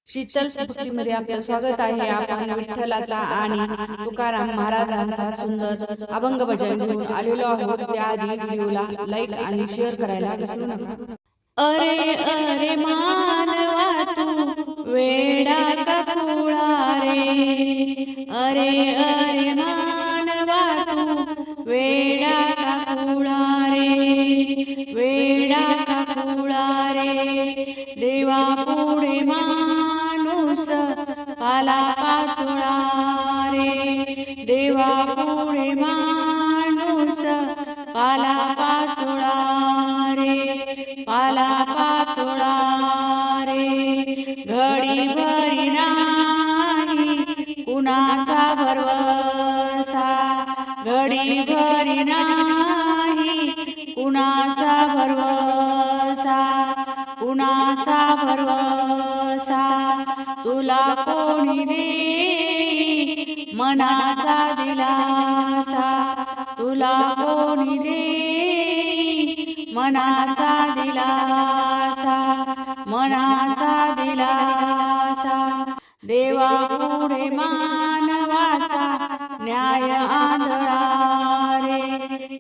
शीतल भक्तीमध्ये आपलं स्वागत आहे. आपण विठ्ठलाचा आणि तुकाराम महाराजांचा सुंदर अभंग भजन घेऊन आलेलो आहोत. त्याआधी व्हिडिओला लाईक आणि शेअर करायला विसरू नका. अरे अरे मानवा तू वेडा का खुळा रे, अरे अरे मानवा तू वेडा का खुळा रे, वेडा का खुळा रे. देवा पुढे माणूस पाला पाचोळा रे, देवा पुढे माणूस पाला पाचोळा रे, पाला पाचोळा रे. घडी भरी नाही कुणाचा भरवसा, घडी भरी नाही कुणाचा भरवसा, कुणाचा भरवसा. तुला कोणी देई मनाचा दिलासा, तुला कोणी देई मनाचा दिलासा, मनाचा दिलासा. देवा पुढे मानवाचा न्याय आंधळा रे,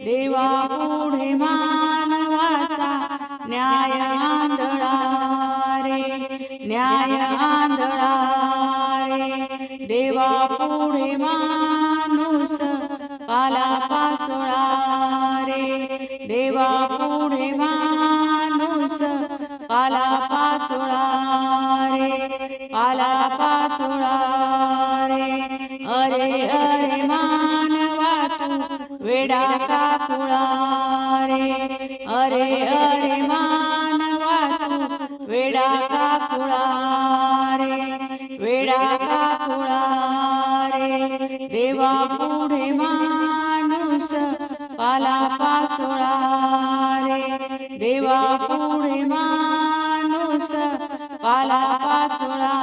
देवा पुढे मानवाचा न्याय आंधळा रे, न्याय आंधळा रे. देवा पुढे माणूस पाला पाचोळा रे, देवा पुढे माणूस पाला पाचोळा रे, पाला पाचोळा रे. अरे अरे मानवा तू वेडा का खुळा रे, अरे अरे मानवा तू वेडा का खुळा रे, वेडा का खुळा रे. देवा पुढे माणूस पाला पाचोळा रे, देवा पुढे माणूस पाला पाचोळा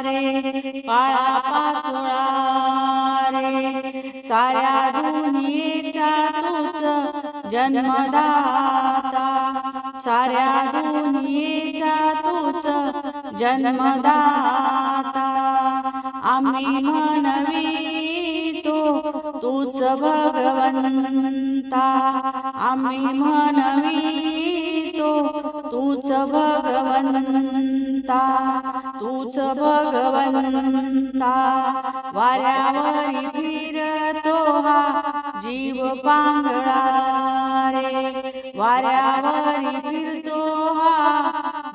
रे, पाळा पाचोळा रे. साऱ्या दुनियेचा तूच जन्मदाता, साऱ्या दुनियेचा तूच जन्मदाता. आम्ही म्हणवितो तूच भगवंता, आम्ही म्हणवितो तूच भगवंता, तूच भगवंता. वाऱ्यावरी फिरतो हा जीव पांगळा रे, वाऱ्यावरी फिरतो हा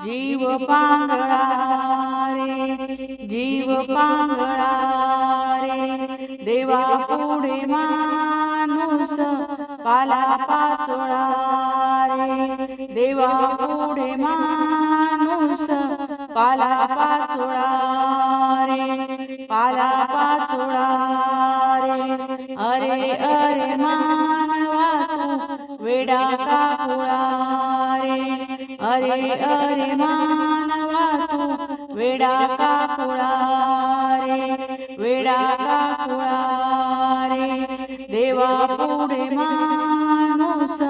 जीव पांगळा रे, जीव पांगळा रे. देवा पुढे माणूस पाला पाचोळा रे, देवा पुढे माणूस पाला पाचोळा रे, पाला पाचोळा रे. अरे अरे मानवा तू वेडा का खुळा रे, अरे अरे मानवा तू वेडा का खुळा रे, वेडा का खुळा रे. देवा पुढे माणूस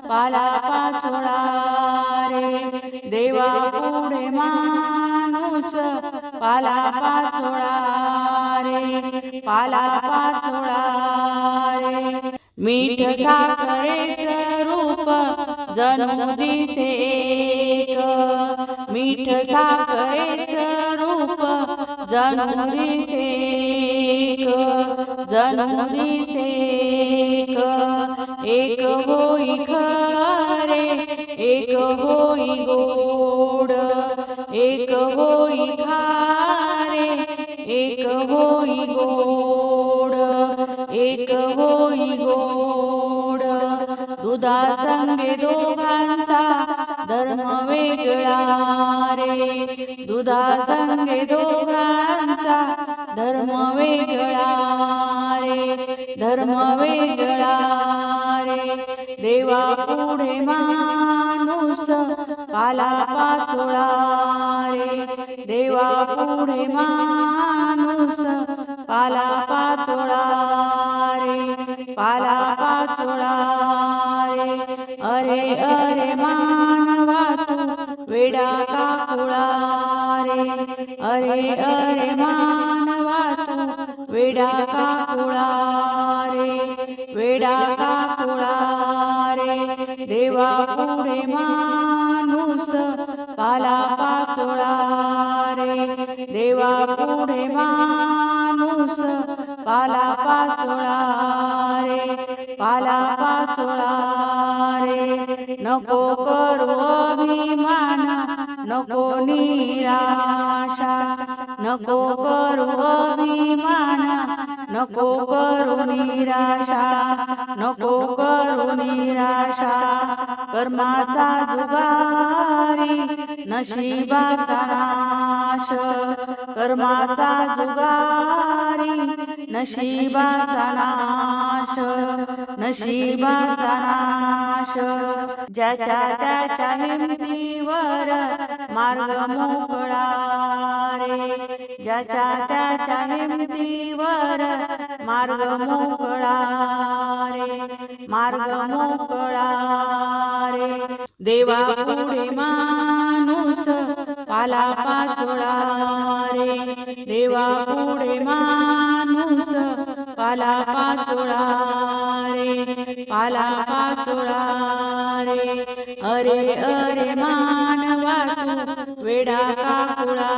पाला पाचोळा रे, देवा पुढे माणूस पाला पाचोळा रे, पाला पाचोळा रे. मीठ साखरेचं रूप जणू दिसे एक, मीठ साखरेचं रूप जणू दिसे एक, जणू दिसे एक. एक होई खरे एक होई गोड, एक होई खारे एक होई गोड, एक होई गोड. दुधा संगे दोघांचा धर्म वेगळा रे, दुधा संगे दोघांचा धर्म वेगळा रे, धर्म वेगळा रे. देवा पुढे माणूस पाला पाचोळा रे, देवा पुढे माणूस पाला पाचोळा रे, पाला पाचोळा रे. अरे अरे मानवा तू वेडा का कुळा रे. अरे अरे मानवा तू वेडा का कुळा रे. वेडा का कुळा रे. देवा पुढे माणूस पाला पाचोळा रे. देवा पुढे माणूस पाला पाचोळा रे. पाला पाचोळा रे. नको करू अभिमान नको निराशा. नको करू अभिमान नको करू निराशा. नको करू निराशा. कर्माचा जुगारी नशिबाचा नाश. कर्माचा जुगारी नशिबाचा नाश. नशिबाचा नाश. ज्याच्या त्याच्या हिमतीवर मार्ग मोकळा रे. ज्याच्या त्याच्या हिमतीवर मार्ग मोकळा रे. मार्ग मोकळा रे. देवा पुढे माणूस पाला पाचोळा रे. देवा पुढे माणूस पाला पाचोळा रे. पाला पाचोळा रे. अरे अरे मानवा तू वेडा का कुळा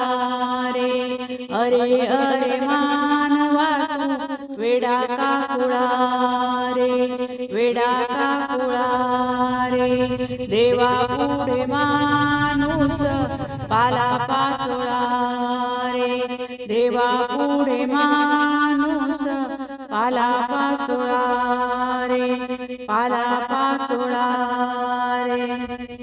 रे. अरे अरे मानवा तू वेडा का कुळा रे. वेडा का कुळा रे. देवा पुढे माणूस पाला पाचोळा रे. देवा पुढे माणूस पाला पाचोळा रे. पाला पाचोळा रे.